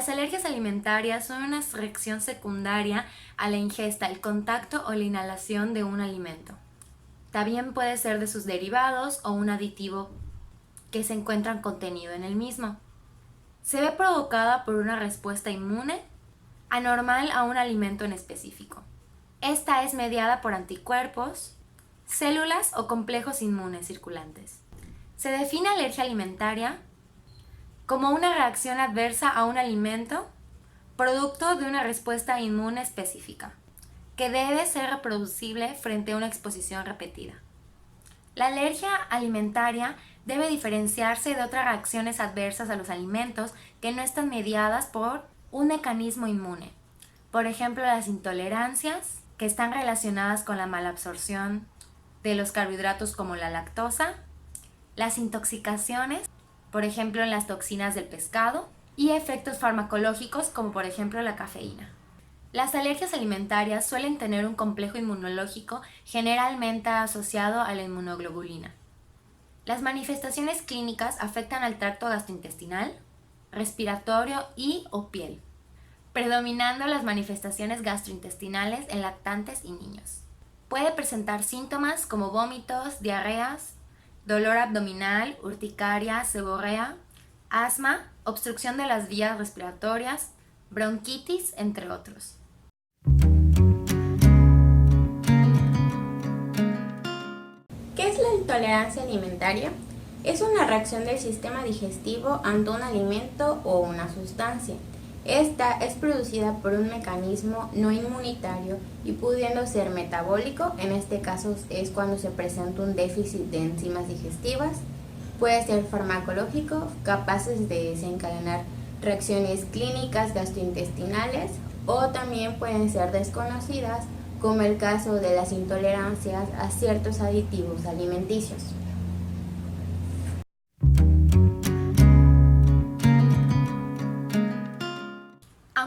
Las alergias alimentarias son una reacción secundaria a la ingesta, el contacto o la inhalación de un alimento. También puede ser de sus derivados o un aditivo que se encuentra contenido en el mismo. Se ve provocada por una respuesta inmune anormal a un alimento en específico. Esta es mediada por anticuerpos, células o complejos inmunes circulantes. Se define alergia alimentaria como una reacción adversa a un alimento producto de una respuesta inmune específica, que debe ser reproducible frente a una exposición repetida. La alergia alimentaria debe diferenciarse de otras reacciones adversas a los alimentos que no están mediadas por un mecanismo inmune. Por ejemplo, las intolerancias, que están relacionadas con la mala absorción de los carbohidratos como la lactosa, las intoxicaciones, por ejemplo en las toxinas del pescado, y efectos farmacológicos como por ejemplo la cafeína. Las alergias alimentarias suelen tener un complejo inmunológico generalmente asociado a la inmunoglobulina. Las manifestaciones clínicas afectan al tracto gastrointestinal, respiratorio y o piel, predominando las manifestaciones gastrointestinales en lactantes y niños. Puede presentar síntomas como vómitos, diarreas, dolor abdominal, urticaria, seborrea, asma, obstrucción de las vías respiratorias, bronquitis, entre otros. ¿Qué es la intolerancia alimentaria? Es una reacción del sistema digestivo ante un alimento o una sustancia. Esta es producida por un mecanismo no inmunitario y pudiendo ser metabólico, en este caso es cuando se presenta un déficit de enzimas digestivas, puede ser farmacológico, capaces de desencadenar reacciones clínicas gastrointestinales o también pueden ser desconocidas, como el caso de las intolerancias a ciertos aditivos alimenticios.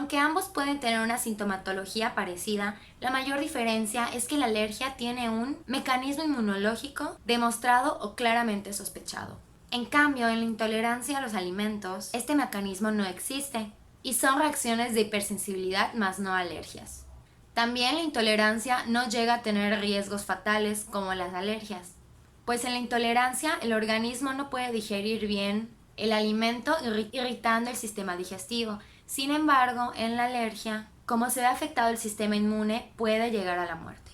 Aunque ambos pueden tener una sintomatología parecida, la mayor diferencia es que la alergia tiene un mecanismo inmunológico demostrado o claramente sospechado. En cambio, en la intolerancia a los alimentos, este mecanismo no existe y son reacciones de hipersensibilidad más no alergias. También la intolerancia no llega a tener riesgos fatales como las alergias, pues en la intolerancia el organismo no puede digerir bien el alimento irritando el sistema digestivo. Sin embargo, en la alergia, como se ve afectado el sistema inmune, puede llegar a la muerte.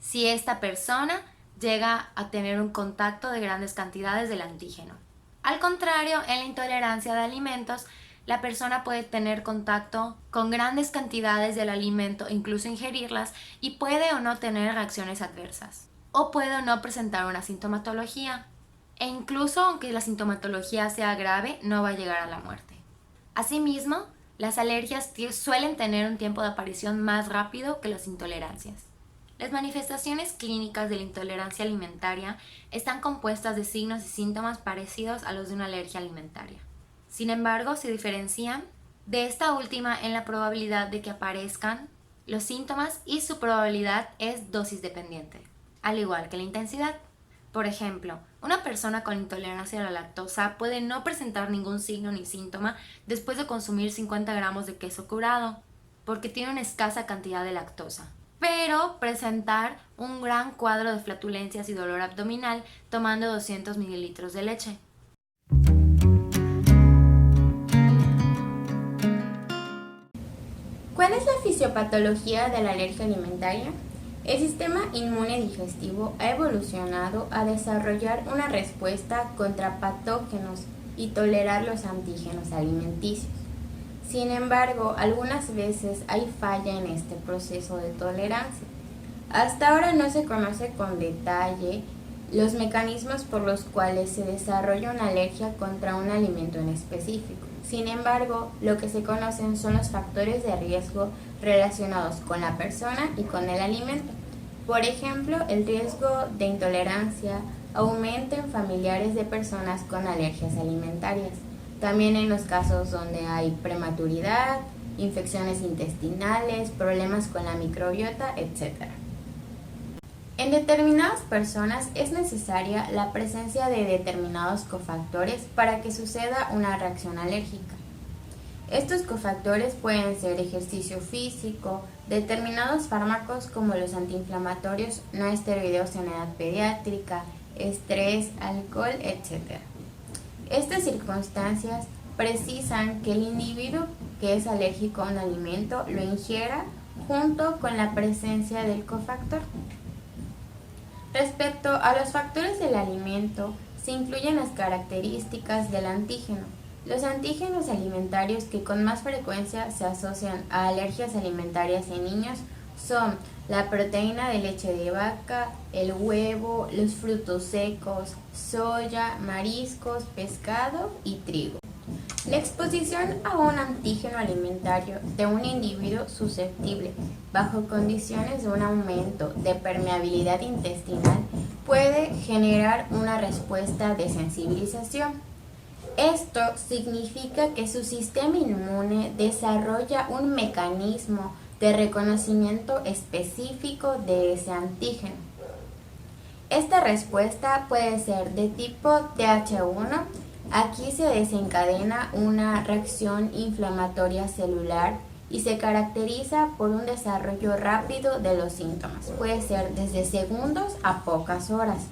Si esta persona llega a tener un contacto de grandes cantidades del antígeno. Al contrario, en la intolerancia de alimentos, la persona puede tener contacto con grandes cantidades del alimento, incluso ingerirlas, y puede o no tener reacciones adversas. O puede o no presentar una sintomatología. E incluso aunque la sintomatología sea grave, no va a llegar a la muerte. Asimismo, las alergias suelen tener un tiempo de aparición más rápido que las intolerancias. Las manifestaciones clínicas de la intolerancia alimentaria están compuestas de signos y síntomas parecidos a los de una alergia alimentaria. Sin embargo, se diferencian de esta última en la probabilidad de que aparezcan los síntomas y su probabilidad es dosis dependiente, al igual que la intensidad. Por ejemplo, una persona con intolerancia a la lactosa puede no presentar ningún signo ni síntoma después de consumir 50 gramos de queso curado, porque tiene una escasa cantidad de lactosa, pero presentar un gran cuadro de flatulencias y dolor abdominal tomando 200 mililitros de leche. ¿Cuál es la fisiopatología de la alergia alimentaria? El sistema inmune digestivo ha evolucionado a desarrollar una respuesta contra patógenos y tolerar los antígenos alimenticios. Sin embargo, algunas veces hay falla en este proceso de tolerancia. Hasta ahora no se conoce con detalle los mecanismos por los cuales se desarrolla una alergia contra un alimento en específico. Sin embargo, lo que se conocen son los factores de riesgo relacionados con la persona y con el alimento. Por ejemplo, el riesgo de intolerancia aumenta en familiares de personas con alergias alimentarias. También en los casos donde hay prematuridad, infecciones intestinales, problemas con la microbiota, etc. En determinadas personas es necesaria la presencia de determinados cofactores para que suceda una reacción alérgica. Estos cofactores pueden ser ejercicio físico, determinados fármacos como los antiinflamatorios no esteroideos en edad pediátrica, estrés, alcohol, etc. Estas circunstancias precisan que el individuo que es alérgico a un alimento lo ingiera junto con la presencia del cofactor. Respecto a los factores del alimento, se incluyen las características del antígeno. Los antígenos alimentarios que con más frecuencia se asocian a alergias alimentarias en niños son la proteína de leche de vaca, el huevo, los frutos secos, soya, mariscos, pescado y trigo. La exposición a un antígeno alimentario de un individuo susceptible bajo condiciones de un aumento de permeabilidad intestinal puede generar una respuesta de sensibilización. Esto significa que su sistema inmune desarrolla un mecanismo de reconocimiento específico de ese antígeno. Esta respuesta puede ser de tipo Th1. Aquí se desencadena una reacción inflamatoria celular y se caracteriza por un desarrollo rápido de los síntomas. Puede ser desde segundos a pocas horas.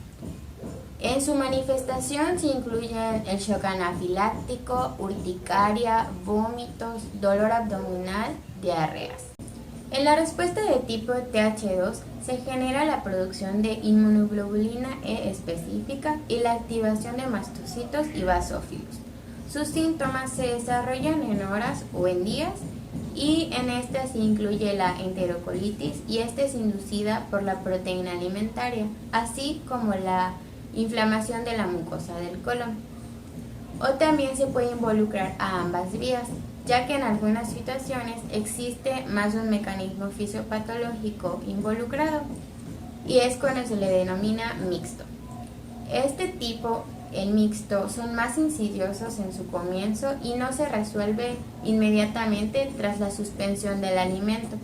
En su manifestación se incluyen el shock anafiláctico, urticaria, vómitos, dolor abdominal, diarreas. En la respuesta de tipo Th2 se genera la producción de inmunoglobulina E específica y la activación de mastocitos y basófilos. Sus síntomas se desarrollan en horas o en días y en esta se incluye la enterocolitis y esta es inducida por la proteína alimentaria, así como la inflamación de la mucosa del colon. O también se puede involucrar a ambas vías, ya que en algunas situaciones existe más de un mecanismo fisiopatológico involucrado, y es cuando se le denomina mixto. Este tipo, el mixto, son más insidiosos en su comienzo y no se resuelve inmediatamente tras la suspensión del alimento.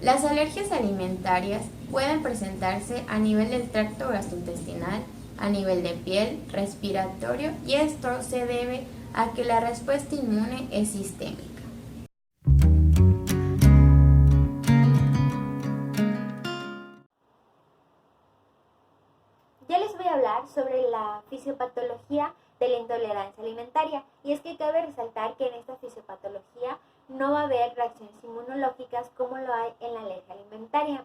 Las alergias alimentarias pueden presentarse a nivel del tracto gastrointestinal, a nivel de piel, respiratorio, y esto se debe a que la respuesta inmune es sistémica. Ya les voy a hablar sobre la fisiopatología de la intolerancia alimentaria, y es que cabe resaltar que en esta fisiopatología no va a haber reacciones inmunológicas como lo hay en la alergia alimentaria.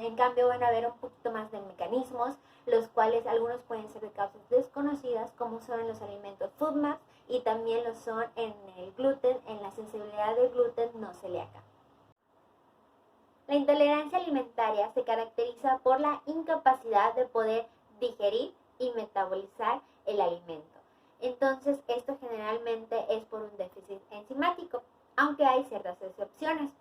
En cambio van a haber un poquito más de mecanismos, los cuales algunos pueden ser de causas desconocidas, como son en los alimentos FODMAP y también lo son en el gluten, en la sensibilidad del gluten no celíaca. La intolerancia alimentaria se caracteriza por la incapacidad de poder digerir y metabolizar el alimento. Entonces, esto generalmente es por un déficit enzimático, aunque hay ciertas excepciones.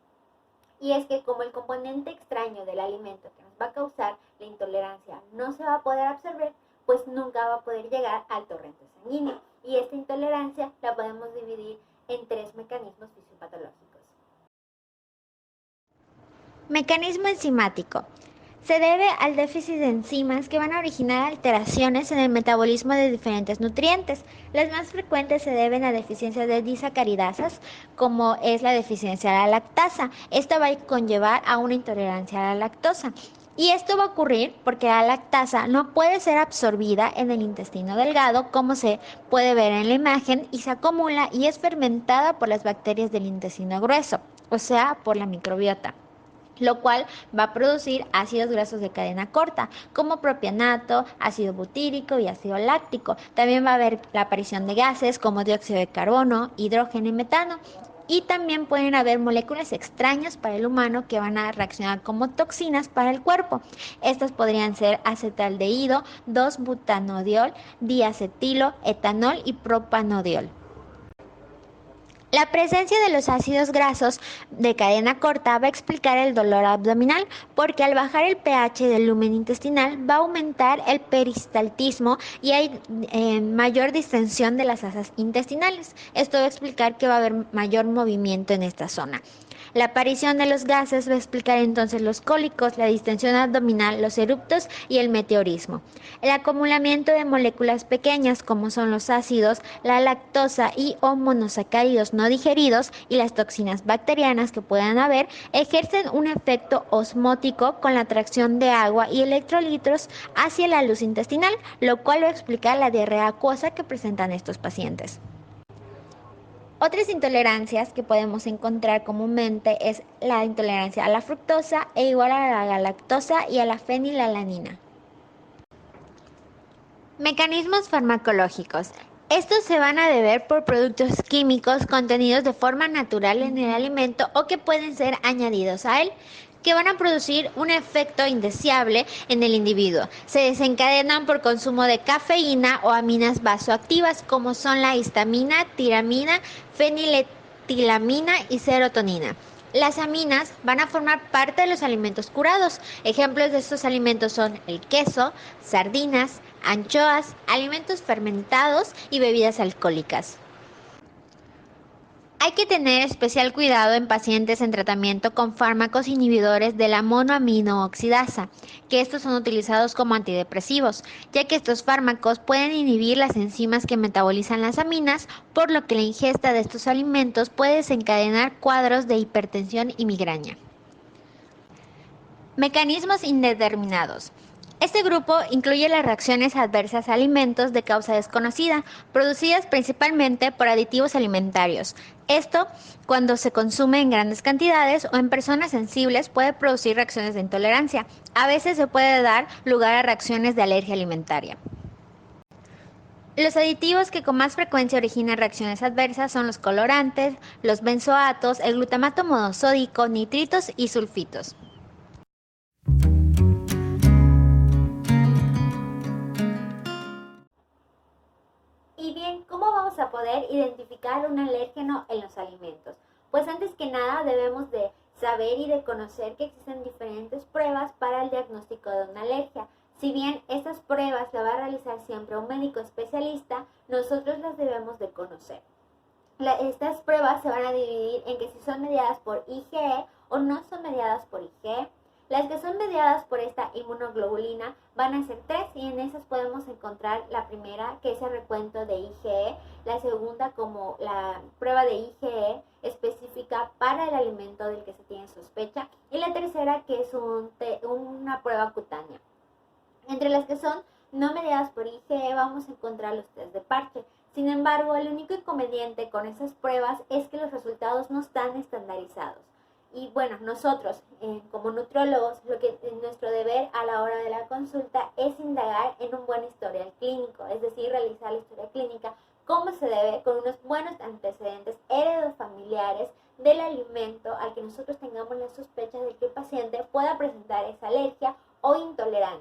Y es que como el componente extraño del alimento que nos va a causar la intolerancia no se va a poder absorber, pues nunca va a poder llegar al torrente sanguíneo. Y esta intolerancia la podemos dividir en 3 mecanismos fisiopatológicos. Mecanismo enzimático. Se debe al déficit de enzimas que van a originar alteraciones en el metabolismo de diferentes nutrientes. Las más frecuentes se deben a deficiencias de disacaridasas, como es la deficiencia de la lactasa. Esta va a conllevar a una intolerancia a la lactosa. Y esto va a ocurrir porque la lactasa no puede ser absorbida en el intestino delgado, como se puede ver en la imagen, y se acumula y es fermentada por las bacterias del intestino grueso, o sea, por la microbiota, lo cual va a producir ácidos grasos de cadena corta, como propianato, ácido butírico y ácido láctico. También va a haber la aparición de gases como dióxido de carbono, hidrógeno y metano. Y también pueden haber moléculas extrañas para el humano que van a reaccionar como toxinas para el cuerpo. Estas podrían ser acetaldehído, 2-butanodiol, diacetilo, etanol y propanodiol. La presencia de los ácidos grasos de cadena corta va a explicar el dolor abdominal, porque al bajar el pH del lumen intestinal va a aumentar el peristaltismo y hay mayor distensión de las asas intestinales. Esto va a explicar que va a haber mayor movimiento en esta zona. La aparición de los gases va a explicar entonces los cólicos, la distensión abdominal, los eruptos y el meteorismo. El acumulamiento de moléculas pequeñas como son los ácidos, la lactosa y o monosacáridos no digeridos y las toxinas bacterianas que puedan haber ejercen un efecto osmótico con la atracción de agua y electrolitos hacia la luz intestinal, lo cual va a explicar la diarrea acuosa que presentan estos pacientes. Otras intolerancias que podemos encontrar comúnmente es la intolerancia a la fructosa e igual a la galactosa y a la fenilalanina. Mecanismos farmacológicos. Estos se van a deber por productos químicos contenidos de forma natural en el alimento o que pueden ser añadidos a él, que van a producir un efecto indeseable en el individuo. Se desencadenan por consumo de cafeína o aminas vasoactivas como son la histamina, tiramina, feniletilamina y serotonina. Las aminas van a formar parte de los alimentos curados. Ejemplos de estos alimentos son el queso, sardinas, anchoas, alimentos fermentados y bebidas alcohólicas. Hay que tener especial cuidado en pacientes en tratamiento con fármacos inhibidores de la monoaminooxidasa, que estos son utilizados como antidepresivos, ya que estos fármacos pueden inhibir las enzimas que metabolizan las aminas, por lo que la ingesta de estos alimentos puede desencadenar cuadros de hipertensión y migraña. Mecanismos indeterminados. Este grupo incluye las reacciones adversas a alimentos de causa desconocida, producidas principalmente por aditivos alimentarios. Esto, cuando se consume en grandes cantidades o en personas sensibles, puede producir reacciones de intolerancia. A veces se puede dar lugar a reacciones de alergia alimentaria. Los aditivos que con más frecuencia originan reacciones adversas son los colorantes, los benzoatos, el glutamato monosódico, nitritos y sulfitos. Y bien, ¿cómo vamos a poder identificar un alérgeno en los alimentos? Pues antes que nada debemos de saber y de conocer que existen diferentes pruebas para el diagnóstico de una alergia. Si bien estas pruebas las va a realizar siempre un médico especialista, nosotros las debemos de conocer. Estas pruebas se van a dividir en que si son mediadas por IgE o no son mediadas por IgE. Las que son mediadas por esta inmunoglobulina van a ser 3 y en esas podemos encontrar la primera, que es el recuento de IgE, la segunda como la prueba de IgE específica para el alimento del que se tiene sospecha y la tercera que es una prueba cutánea. Entre las que son no mediadas por IgE vamos a encontrar los test de parche. Sin embargo, el único inconveniente con esas pruebas es que los resultados no están estandarizados. Y bueno, nosotros como nutriólogos, nuestro deber a la hora de la consulta es indagar en un buen historial clínico, es decir, realizar la historia clínica como se debe, con unos buenos antecedentes heredofamiliares del alimento al que nosotros tengamos la sospecha de que el paciente pueda presentar esa alergia o intolerancia.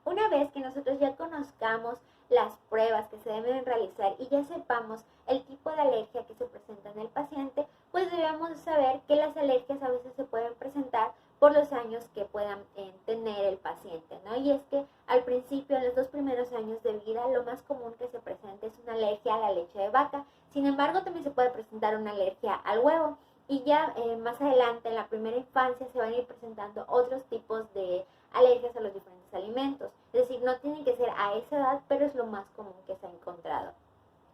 Una vez que nosotros ya conozcamos las pruebas que se deben realizar y ya sepamos el tipo de alergia que se presenta en el paciente, pues debemos saber que las alergias a veces se pueden presentar por los años que puedan tener el paciente, ¿no? Y es que al principio, en los 2 primeros años de vida, lo más común que se presente es una alergia a la leche de vaca. Sin embargo, también se puede presentar una alergia al huevo. Y ya más adelante, en la primera infancia, se van a ir presentando otros tipos de alergias a los diferentes alimentos. Es decir, no tienen que ser a esa edad, pero es lo más común que se ha encontrado.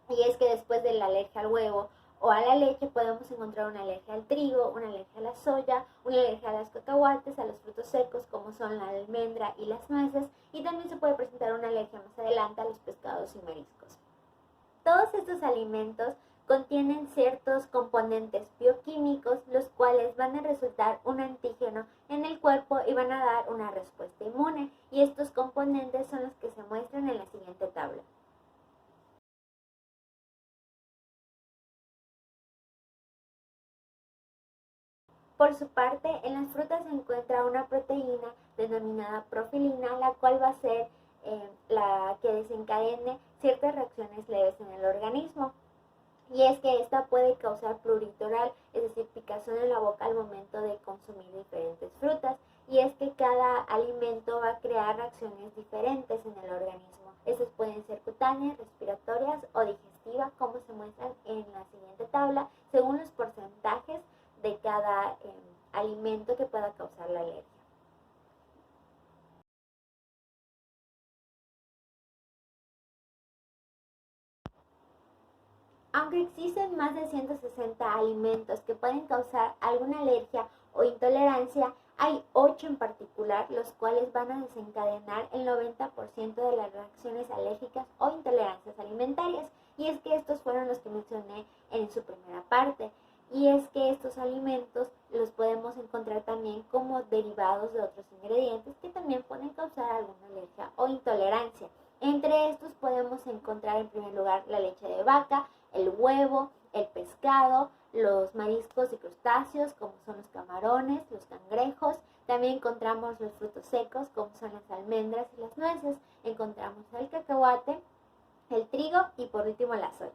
Y es que después de la alergia al huevo o a la leche podemos encontrar una alergia al trigo, una alergia a la soya, una alergia a los cacahuates, a los frutos secos como son la almendra y las nueces, y también se puede presentar una alergia más adelante a los pescados y mariscos. Todos estos alimentos contienen ciertos componentes bioquímicos, los cuales van a resultar un antígeno en el cuerpo y van a dar una respuesta inmune, y estos componentes son los que se muestran en la siguiente tabla. Por su parte, en las frutas se encuentra una proteína denominada profilina, la cual va a ser la que desencadene ciertas reacciones leves en el organismo. Y es que esta puede causar prurito oral, es decir, picazón en la boca al momento de consumir diferentes frutas. Y es que cada alimento va a crear reacciones diferentes en el organismo. Estas pueden ser cutáneas, respiratorias o digestivas, como se muestran en la siguiente tabla, según los porcentajes de cada alimento que pueda causar la alergia. Aunque existen más de 160 alimentos que pueden causar alguna alergia o intolerancia, hay 8 en particular los cuales van a desencadenar el 90% de las reacciones alérgicas o intolerancias alimentarias. Y es que estos fueron los que mencioné en su primera parte. Y es que estos alimentos los podemos encontrar también como derivados de otros ingredientes que también pueden causar alguna alergia o intolerancia. Entre estos podemos encontrar en primer lugar la leche de vaca, el huevo, el pescado, los mariscos y crustáceos como son los camarones, los cangrejos. También encontramos los frutos secos como son las almendras y las nueces. Encontramos el cacahuate, el trigo y por último la soya.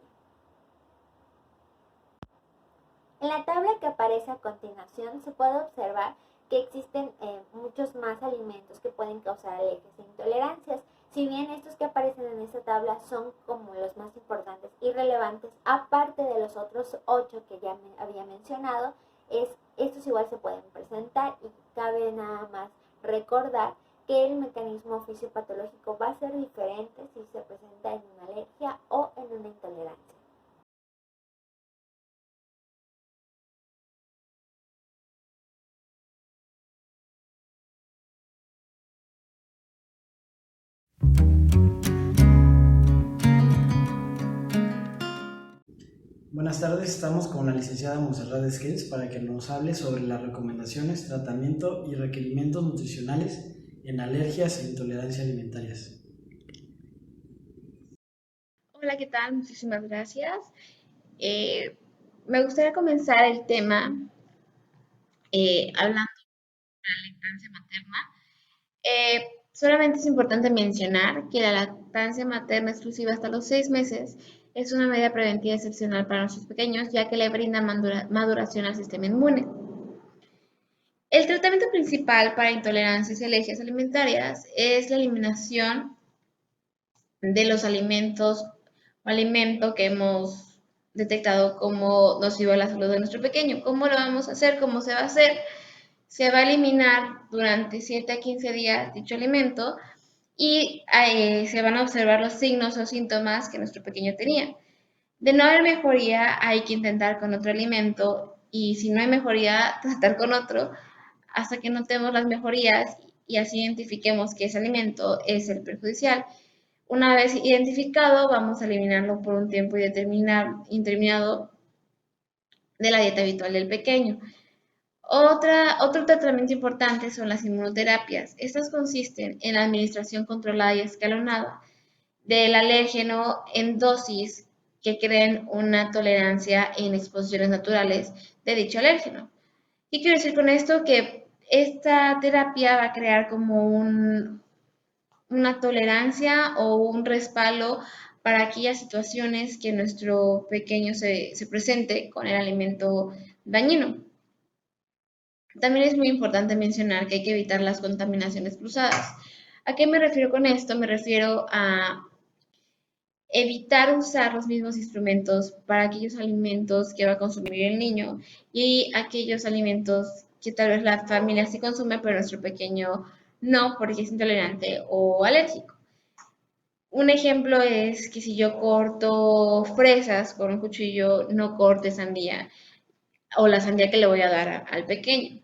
En la tabla que aparece a continuación se puede observar que existen muchos más alimentos que pueden causar alergias e intolerancias. Si bien estos que aparecen en esta tabla son como los más importantes y relevantes, aparte de los otros 8 que ya había mencionado, estos igual se pueden presentar y cabe nada más recordar que el mecanismo fisiopatológico va a ser diferente si se presenta en una alergia o en una intolerancia. Buenas tardes, estamos con la licenciada Montserrat Esquels para que nos hable sobre las recomendaciones, tratamiento y requerimientos nutricionales en alergias e intolerancias alimentarias. Hola, ¿qué tal? Muchísimas gracias. Me gustaría comenzar el tema hablando de la lactancia materna. Solamente es importante mencionar que la lactancia materna exclusiva hasta los 6 meses es una medida preventiva excepcional para nuestros pequeños, ya que le brinda maduración al sistema inmune. El tratamiento principal para intolerancias y alergias alimentarias es la eliminación de los alimentos o alimento que hemos detectado como nocivo a la salud de nuestro pequeño. ¿Cómo lo vamos a hacer? ¿Cómo se va a hacer? Se va a eliminar durante 7 a 15 días dicho alimento y se van a observar los signos o síntomas que nuestro pequeño tenía. De no haber mejoría, hay que intentar con otro alimento y si no hay mejoría, tratar con otro hasta que notemos las mejorías y así identifiquemos que ese alimento es el perjudicial. Una vez identificado, vamos a eliminarlo por un tiempo indeterminado de la dieta habitual del pequeño. Otro tratamiento importante son las inmunoterapias. Estas consisten en la administración controlada y escalonada del alérgeno en dosis que creen una tolerancia en exposiciones naturales de dicho alérgeno. ¿Qué quiero decir con esto? Que esta terapia va a crear como una tolerancia o un respaldo para aquellas situaciones que nuestro pequeño se presente con el alimento dañino. También es muy importante mencionar que hay que evitar las contaminaciones cruzadas. ¿A qué me refiero con esto? Me refiero a evitar usar los mismos instrumentos para aquellos alimentos que va a consumir el niño y aquellos alimentos que tal vez la familia sí consume, pero nuestro pequeño no, porque es intolerante o alérgico. Un ejemplo es que si yo corto fresas con un cuchillo, no corte sandía o la sandía que le voy a dar al pequeño,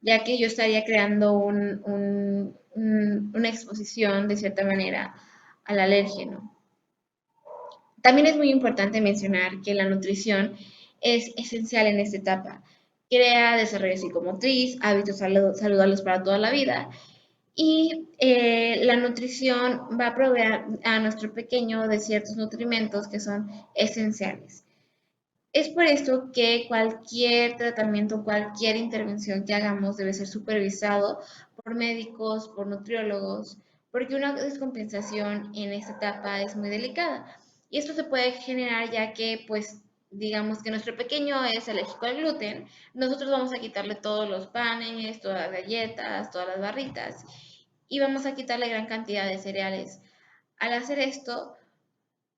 ya que yo estaría creando una exposición de cierta manera al alérgeno. También es muy importante mencionar que la nutrición es esencial en esta etapa. Crea desarrollo psicomotriz, hábitos saludables para toda la vida y la nutrición va a proveer a nuestro pequeño de ciertos nutrimentos que son esenciales. Es por esto que cualquier tratamiento, cualquier intervención que hagamos debe ser supervisado por médicos, por nutriólogos, porque una descompensación en esta etapa es muy delicada. Y esto se puede generar ya que, pues, digamos que nuestro pequeño es alérgico al gluten, nosotros vamos a quitarle todos los panes, todas las galletas, todas las barritas y vamos a quitarle gran cantidad de cereales. Al hacer esto,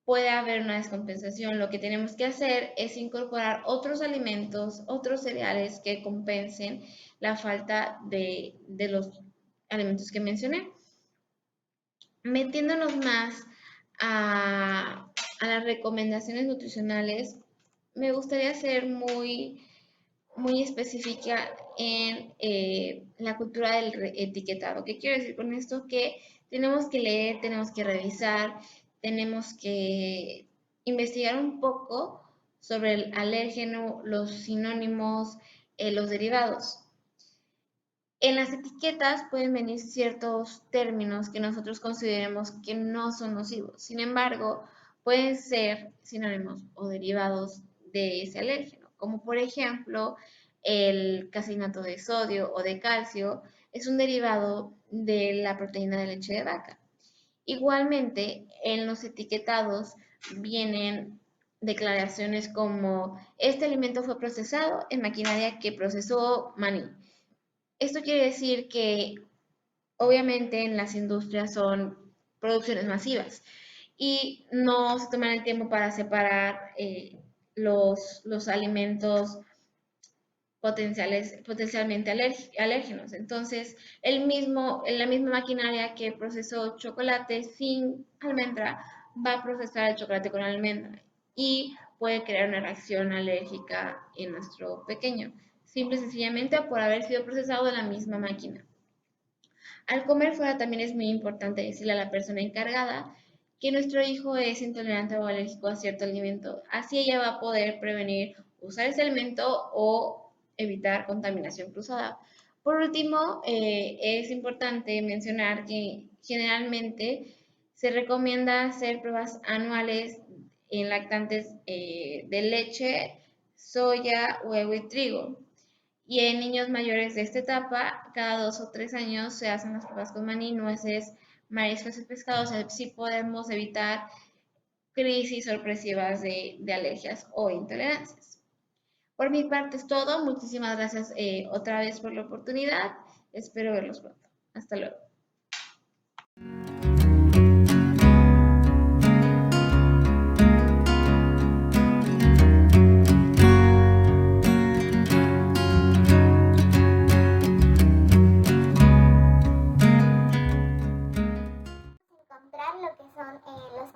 puede haber una descompensación. Lo que tenemos que hacer es incorporar otros alimentos, otros cereales que compensen la falta de los alimentos que mencioné. Metiéndonos más a las recomendaciones nutricionales, me gustaría ser muy específica en la cultura del etiquetado. ¿Qué quiero decir con esto? Que tenemos que leer, tenemos que revisar, tenemos que investigar un poco sobre el alérgeno, los sinónimos, los derivados. En las etiquetas pueden venir ciertos términos que nosotros consideremos que no son nocivos. Sin embargo, pueden ser sinónimos o derivados de ese alérgeno, como por ejemplo el caseinato de sodio o de calcio es un derivado de la proteína de leche de vaca. Igualmente, en los etiquetados vienen declaraciones como este alimento fue procesado en maquinaria que procesó maní. Esto quiere decir que obviamente en las industrias son producciones masivas y no se toman el tiempo para separar los alimentos potencialmente alérgenos. Entonces, la misma maquinaria que procesó chocolate sin almendra va a procesar el chocolate con almendra y puede crear una reacción alérgica en nuestro pequeño, simple y sencillamente por haber sido procesado en la misma máquina. Al comer fuera también es muy importante decirle a la persona encargada que nuestro hijo es intolerante o alérgico a cierto alimento. Así ella va a poder prevenir usar ese alimento o evitar contaminación cruzada. Por último, es importante mencionar que generalmente se recomienda hacer pruebas anuales en lactantes de leche, soya, huevo y trigo. Y en niños mayores de esta etapa, cada 2 o 3 años se hacen las pruebas con maní, nueces, mariscos y pescados. Así podemos evitar crisis sorpresivas de alergias o intolerancias. Por mi parte es todo. Muchísimas gracias otra vez por la oportunidad. Espero verlos pronto. Hasta luego. Encontrar lo que son los